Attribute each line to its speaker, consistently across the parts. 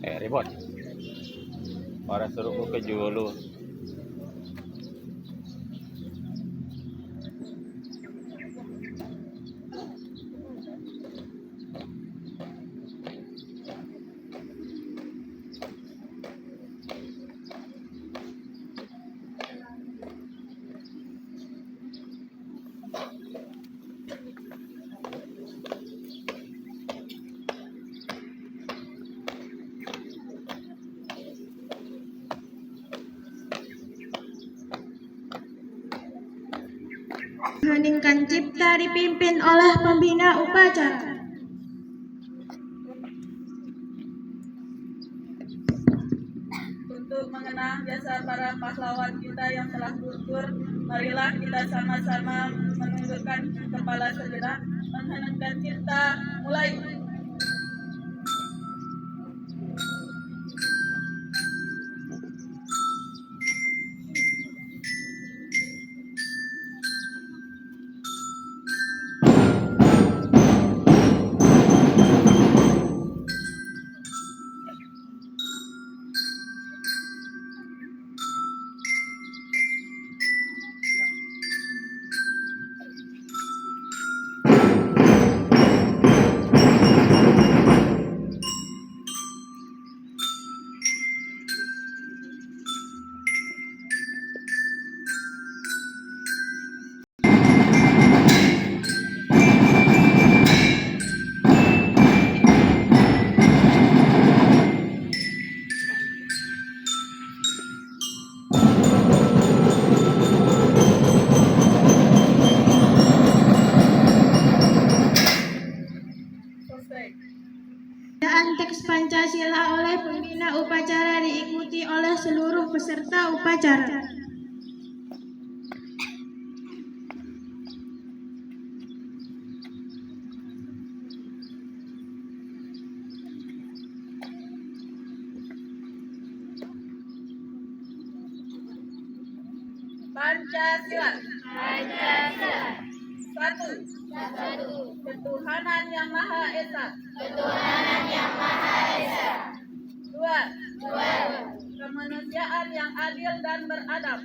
Speaker 1: Ribut. Orang suruh buka dulu.
Speaker 2: Heningkan Cipta dipimpin oleh pembina upacara.
Speaker 3: Untuk mengenang jasa para pahlawan kita yang telah gugur, marilah kita sama-sama menundukkan kepala sejenak, mengheningkan cipta, mulai.
Speaker 2: Bacaan teks Pancasila oleh pembina upacara diikuti oleh seluruh peserta upacara.
Speaker 3: Pancasila. Satu. Ketuhanan Yang Maha Esa. Dua. Kemanusiaan yang adil dan beradab.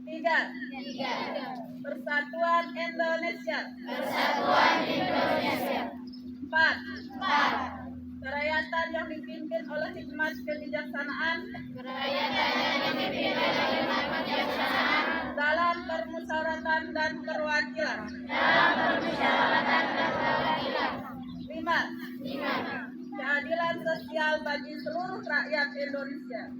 Speaker 3: Tiga. Persatuan Indonesia. Empat. Kerakyatan yang dipimpin oleh hikmat kebijaksanaan dalam permusyawaratan dan perwakilan. Lima. Keadilan sosial bagi seluruh rakyat Indonesia.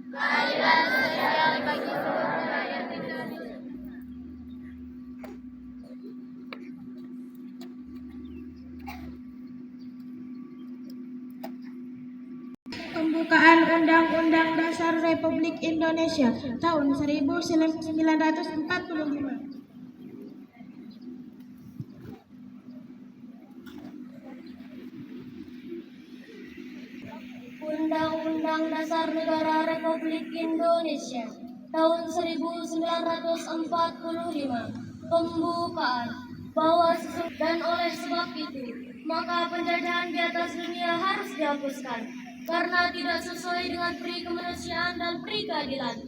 Speaker 2: Pembukaan Undang-Undang Dasar Republik Indonesia tahun 1945.
Speaker 4: Undang-Undang Dasar Negara Republik Indonesia tahun 1945. Pembukaan bahwa dan oleh sebab itu maka penjajahan di atas dunia harus dihapuskan karena tidak sesuai dengan peri kemanusiaan dan peri keadilan.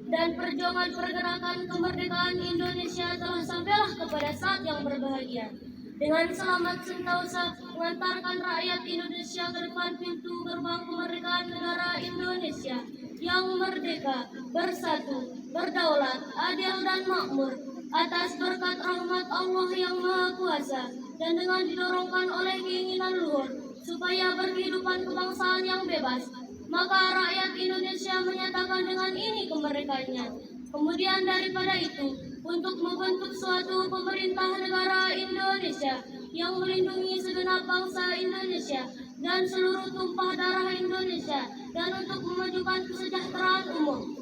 Speaker 4: Dan perjuangan pergerakan kemerdekaan Indonesia telah sampailah kepada saat yang berbahagia. Dengan selamat sentosa mengantarkan rakyat Indonesia ke depan pintu gerbang kemerdekaan negara Indonesia yang merdeka, bersatu, berdaulat, adil dan makmur atas berkat rahmat Allah yang Maha Kuasa dan dengan didorongkan oleh keinginan luhur supaya berkehidupan kebangsaan yang bebas. Maka rakyat Indonesia menyatakan dengan ini kemerdekaannya. Kemudian daripada itu, untuk membentuk suatu pemerintah negara Indonesia yang melindungi segenap bangsa Indonesia dan seluruh tumpah darah Indonesia, dan untuk memajukan kesejahteraan umum,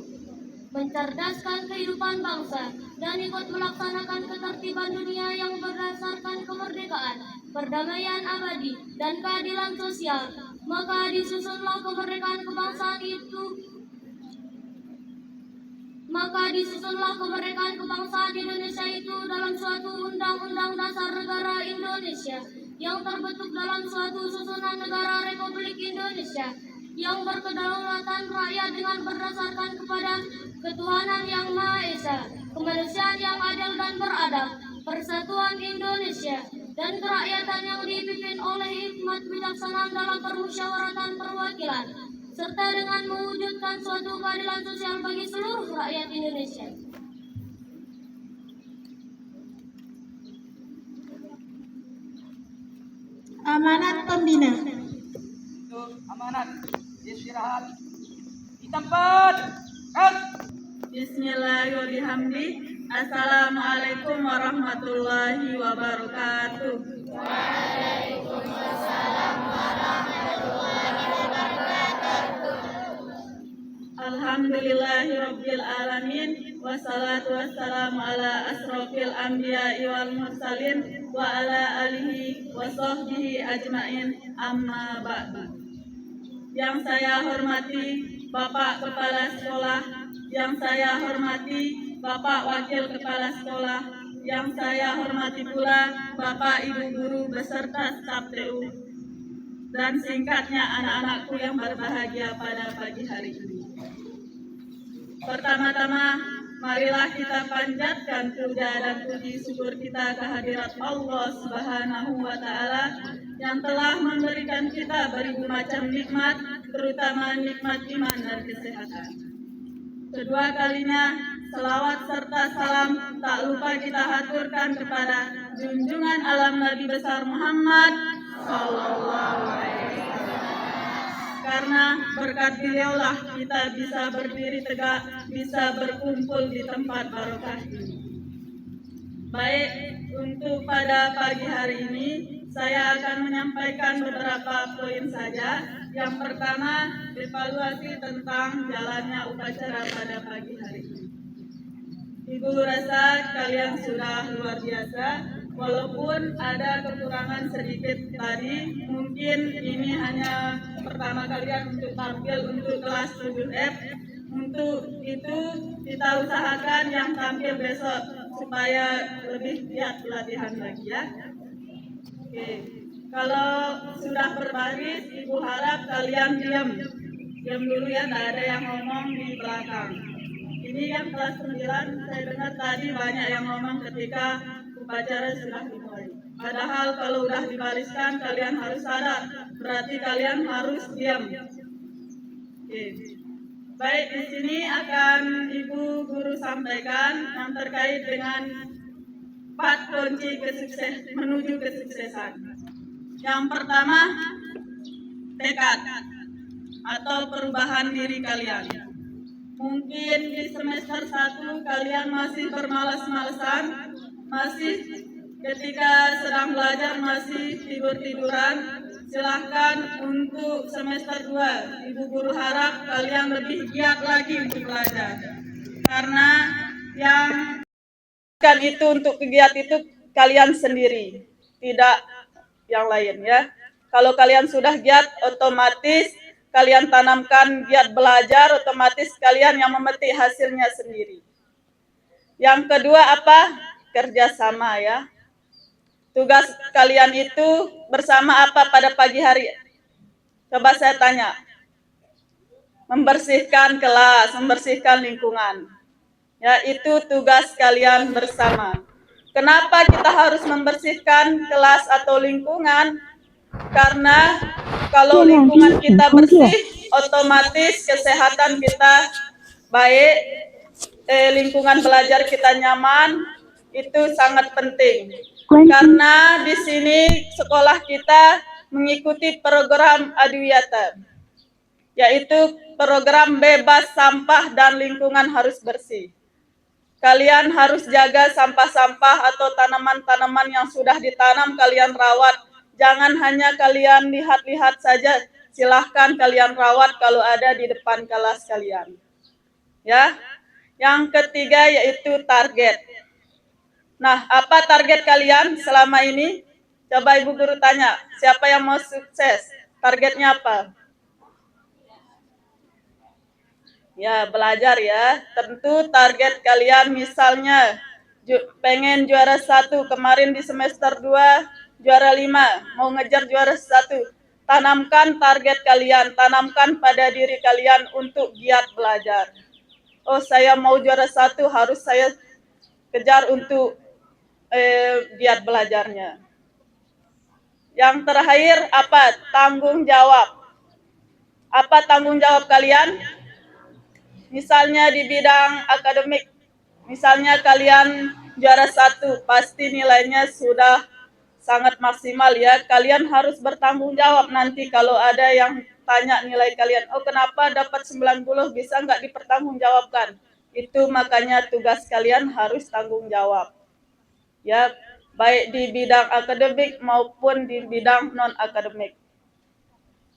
Speaker 4: mencerdaskan kehidupan bangsa, dan ikut melaksanakan ketertiban dunia yang berdasarkan kemerdekaan, perdamaian abadi, dan keadilan sosial. Maka disusunlah kemerdekaan kebangsaan Indonesia itu dalam suatu Undang-Undang Dasar Negara Indonesia yang terbentuk dalam suatu susunan negara Republik Indonesia yang berkedaulatan rakyat dengan berdasarkan kepada ketuhanan yang Maha Esa, kemanusiaan yang adil dan beradab, persatuan Indonesia, dan kerakyatan yang dipimpin oleh hikmat bijaksanaan dalam permusyawaratan perwakilan, serta dengan mewujudkan suatu keadilan sosial bagi seluruh rakyat Indonesia.
Speaker 2: Amanat pembina.
Speaker 5: Untuk amanat istirahat di tempat.
Speaker 3: Bismillahirrahmanirrahim. Assalamualaikum warahmatullahi wabarakatuh. Alhamdulillahirabbil alamin wassalatu wassalamu ala asrofil anbiya'i wal mursalin wa ala alihi wa sahbihi ajmain, amma ba'du. Yang saya hormati Bapak Kepala Sekolah, yang saya hormati Bapak Wakil Kepala Sekolah, yang saya hormati pula Bapak Ibu Guru beserta staf TU, dan singkatnya anak-anakku yang berbahagia pada pagi hari ini. Pertama-tama, marilah kita panjatkan puja dan puji syukur kita kehadirat Allah Subhanahu wa Ta'ala yang telah memberikan kita beribu macam nikmat, terutama nikmat iman dan kesehatan. Kedua kalinya, selawat serta salam tak lupa kita haturkan kepada junjungan alam Nabi besar Muhammad Sallallahu Alaihi Wasallam. Karena berkat beliaulah kita bisa berdiri tegak, bisa berkumpul di tempat barokah ini. Baik, untuk pada pagi hari ini, saya akan menyampaikan beberapa poin saja. Yang pertama, evaluasi tentang jalannya upacara pada pagi hari ini. Ibu rasa kalian sudah luar biasa, walaupun ada kekurangan sedikit tadi. Mungkin ini hanya pertama kalian untuk tampil untuk kelas 7F. Untuk itu kita usahakan yang tampil besok supaya lebih giat latihan lagi ya. Oke. Kalau sudah berbaris, Ibu harap kalian diam dulu ya, tidak ada yang ngomong di belakang. Ini yang kelas 9, saya dengar tadi banyak yang ngomong ketika upacara sudah dimulai. Padahal kalau sudah dibariskan, kalian harus sadar, berarti kalian harus diam. Oke. Baik, di sini akan Ibu Guru sampaikan yang terkait dengan 4 kunci menuju kesuksesan. Yang pertama, tekad atau perubahan diri kalian. Mungkin di semester 1 kalian masih bermalas-malasan, masih ketika sedang belajar masih tidur-tiduran. Silahkan untuk semester 2, Ibu Guru harap kalian lebih giat lagi untuk belajar. Karena yang kan itu untuk kegiatan itu kalian sendiri, tidak yang lain ya. Kalau kalian sudah giat, otomatis kalian tanamkan giat belajar, otomatis kalian yang memetik hasilnya sendiri. Yang kedua apa? Kerjasama ya. Tugas kalian itu bersama apa pada pagi hari? Coba saya tanya. Membersihkan kelas, membersihkan lingkungan. Ya, itu tugas kalian bersama. Kenapa kita harus membersihkan kelas atau lingkungan? Karena kalau lingkungan kita bersih, otomatis kesehatan kita baik, lingkungan belajar kita nyaman, itu sangat penting. Karena di sini sekolah kita mengikuti program Adiwiyata, yaitu program bebas sampah dan lingkungan harus bersih. Kalian harus jaga sampah-sampah atau tanaman-tanaman yang sudah ditanam kalian rawat. Jangan hanya kalian lihat-lihat saja, silahkan kalian rawat kalau ada di depan kelas kalian. Ya. Yang ketiga yaitu target. Nah, apa target kalian selama ini? Coba Ibu Guru tanya, siapa yang mau sukses? Targetnya apa? Ya, belajar ya. Tentu target kalian misalnya pengen juara 1, kemarin di semester 2 juara 5, mau ngejar juara 1. Tanamkan target kalian, tanamkan pada diri kalian untuk giat belajar. Oh, saya mau juara 1, harus saya kejar untuk giat belajarnya. Yang terakhir apa? Tanggung jawab. Apa tanggung jawab kalian? Misalnya di bidang akademik, misalnya kalian juara 1, pasti nilainya sudah sangat maksimal ya. Kalian harus bertanggung jawab nanti kalau ada yang tanya nilai kalian. Oh, kenapa dapat 90, bisa nggak dipertanggungjawabkan? Itu makanya tugas kalian harus tanggung jawab. Ya, baik di bidang akademik maupun di bidang non-akademik.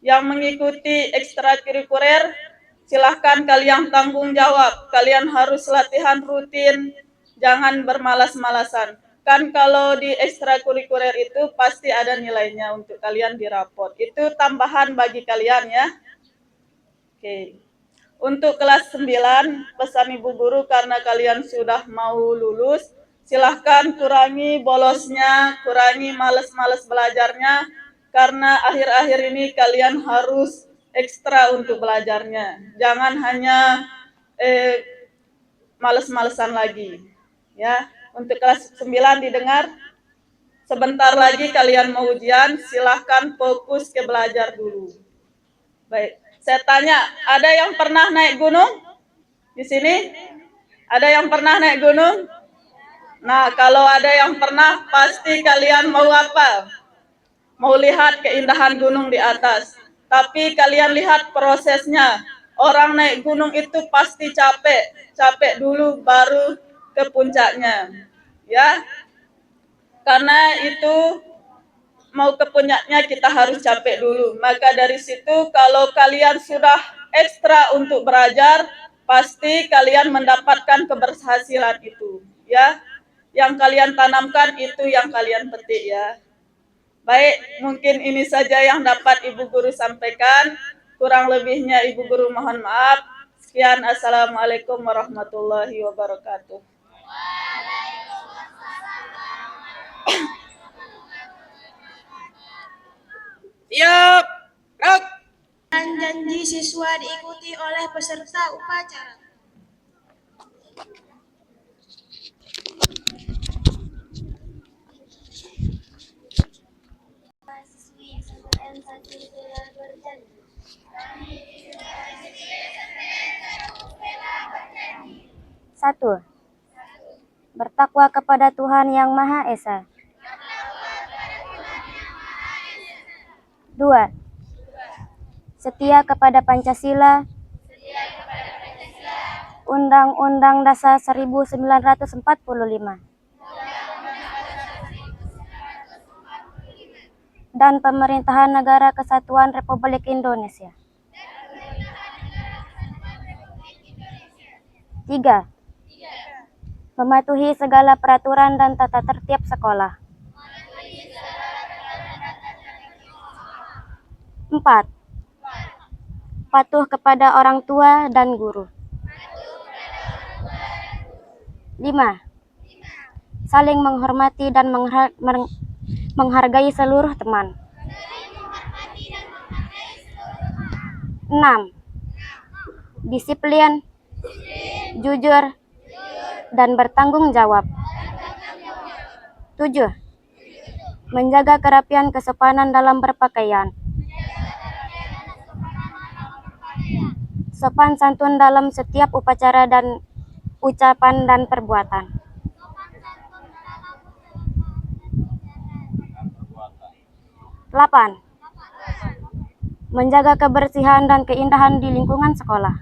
Speaker 3: Yang mengikuti ekstrakurikuler, silahkan kalian tanggung jawab. Kalian harus latihan rutin, jangan bermalas-malasan. Kan kalau di ekstrakurikuler itu pasti ada nilainya untuk kalian di raport. Itu tambahan bagi kalian ya. Oke. Untuk kelas 9, pesan Ibu Guru karena kalian sudah mau lulus, silahkan kurangi bolosnya, kurangi males-males belajarnya, karena akhir-akhir ini kalian harus ekstra untuk belajarnya. Jangan hanya males-malesan lagi. Ya, untuk kelas 9 didengar, sebentar lagi kalian mau ujian, silahkan fokus ke belajar dulu. Baik, saya tanya, ada yang pernah naik gunung? Di sini? Ada yang pernah naik gunung? Nah, kalau ada yang pernah, pasti kalian mau apa? Mau lihat keindahan gunung di atas. Tapi kalian lihat prosesnya. Orang naik gunung itu pasti capek. Capek dulu baru ke puncaknya. Ya. Karena itu mau ke puncaknya kita harus capek dulu. Maka dari situ kalau kalian sudah ekstra untuk belajar, pasti kalian mendapatkan keberhasilan itu. Ya. Yang kalian tanamkan itu yang kalian petik ya. Baik, mungkin ini saja yang dapat Ibu Guru sampaikan. Kurang lebihnya Ibu Guru mohon maaf. Sekian, Assalamualaikum warahmatullahi wabarakatuh.
Speaker 5: Siap. Gerak.
Speaker 2: Dan janji siswa diikuti oleh peserta upacara.
Speaker 6: Satu, bertakwa kepada Tuhan Yang Maha Esa. 2, setia kepada Pancasila, Undang-Undang Dasar 1945, dan Pemerintahan Negara Kesatuan Republik Indonesia. 3, mematuhi segala peraturan dan tata tertib sekolah. 4, patuh kepada orang tua dan guru. 5, saling menghormati dan menghargai seluruh teman. 6, disiplin, jujur, dan bertanggung jawab. 7, menjaga kerapian kesopanan dalam berpakaian. Sopan santun dalam setiap upacara dan ucapan dan perbuatan. 8, menjaga kebersihan dan keindahan di lingkungan sekolah.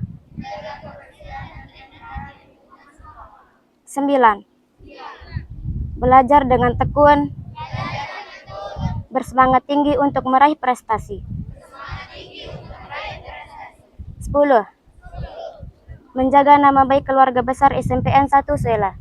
Speaker 6: 9, belajar dengan tekun, bersemangat tinggi untuk meraih prestasi. 10, menjaga nama baik keluarga besar SMPN 1 Suela.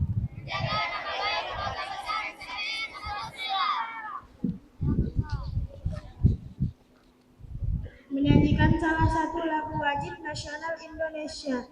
Speaker 2: Menyanyikan salah satu lagu wajib nasional Indonesia.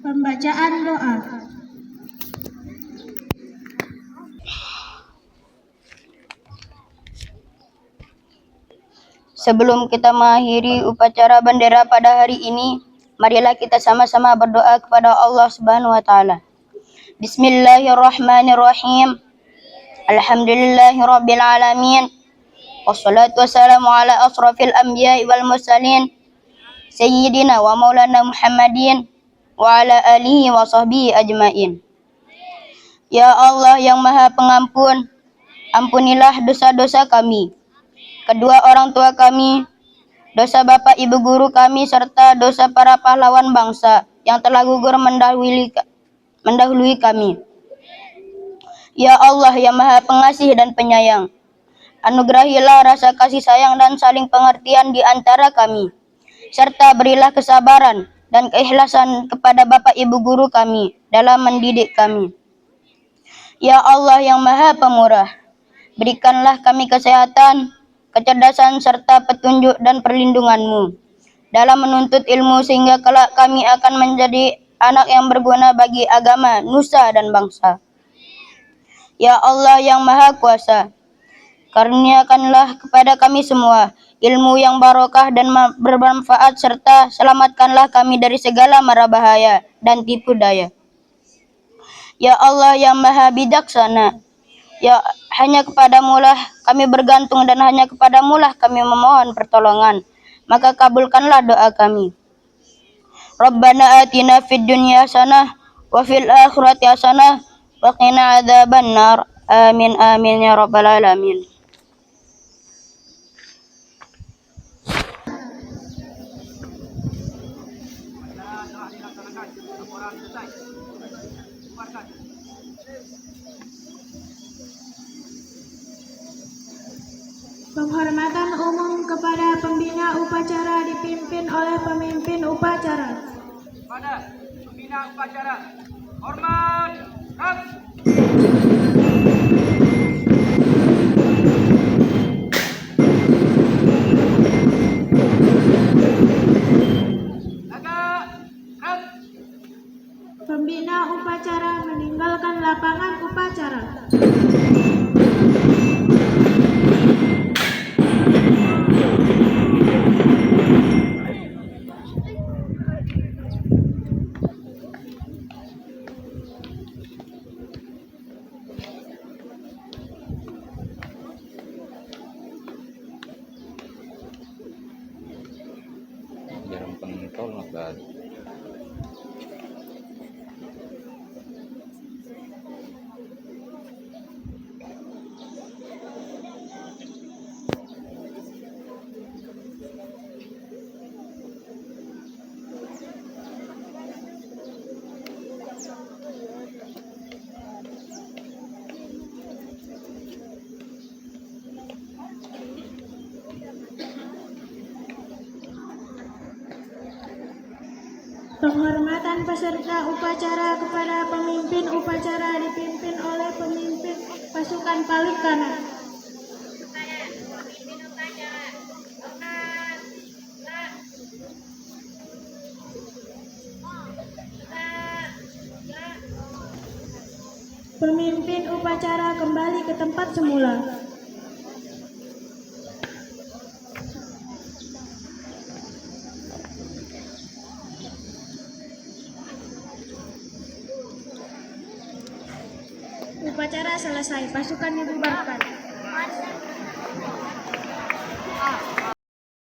Speaker 2: Pembacaan doa.
Speaker 6: Sebelum kita mengakhiri upacara bendera pada hari ini, marilah kita sama-sama berdoa kepada Allah Subhanahu wa taala. Bismillahirrahmanirrahim. Alhamdulillahirabbil alamin. Wassalatu wassalamu ala asrafil anbiya'i wal mursalin sayyidina wa maulana Muhammadin wa ala alihi wa sahbihi ajmain. Ya Allah yang Maha Pengampun, ampunilah dosa-dosa kami, kedua orang tua kami, dosa bapak ibu guru kami, serta dosa para pahlawan bangsa yang telah gugur mendahului kami. Ya Allah yang Maha Pengasih dan Penyayang, anugerahilah rasa kasih sayang dan saling pengertian di antara kami, serta berilah kesabaran dan keikhlasan kepada bapak ibu guru kami dalam mendidik kami. Ya Allah yang Maha Pemurah, berikanlah kami kesehatan, kecerdasan, serta petunjuk dan perlindungan-Mu dalam menuntut ilmu sehingga kelak kami akan menjadi anak yang berguna bagi agama, nusa, dan bangsa. Ya Allah yang Maha Kuasa, karuniakanlah kepada kami semua ilmu yang barokah dan bermanfaat, serta selamatkanlah kami dari segala mara bahaya dan tipu daya. Ya Allah yang Maha Bijaksana, ya hanya kepadamu-lah kami bergantung dan hanya kepadamu-lah kami memohon pertolongan. Maka kabulkanlah doa kami. Rabbana atina fid dunya hasanah wa fil akhirati hasanah wa qina adzabannar. Amin amin ya rabbal alamin.
Speaker 2: Penghormatan umum kepada pembina upacara dipimpin oleh pemimpin upacara.
Speaker 5: Pada pembina upacara, hormat, rap. Agak, rap.
Speaker 2: Pembina upacara meninggalkan lapangan upacara.
Speaker 1: Jarang pentol nggak.
Speaker 2: Penghormatan peserta upacara kepada pemimpin upacara dipimpin oleh pemimpin pasukan paling kanan. Pemimpin upacara kembali ke tempat semula. Upacara selesai, pasukan dibubarkan.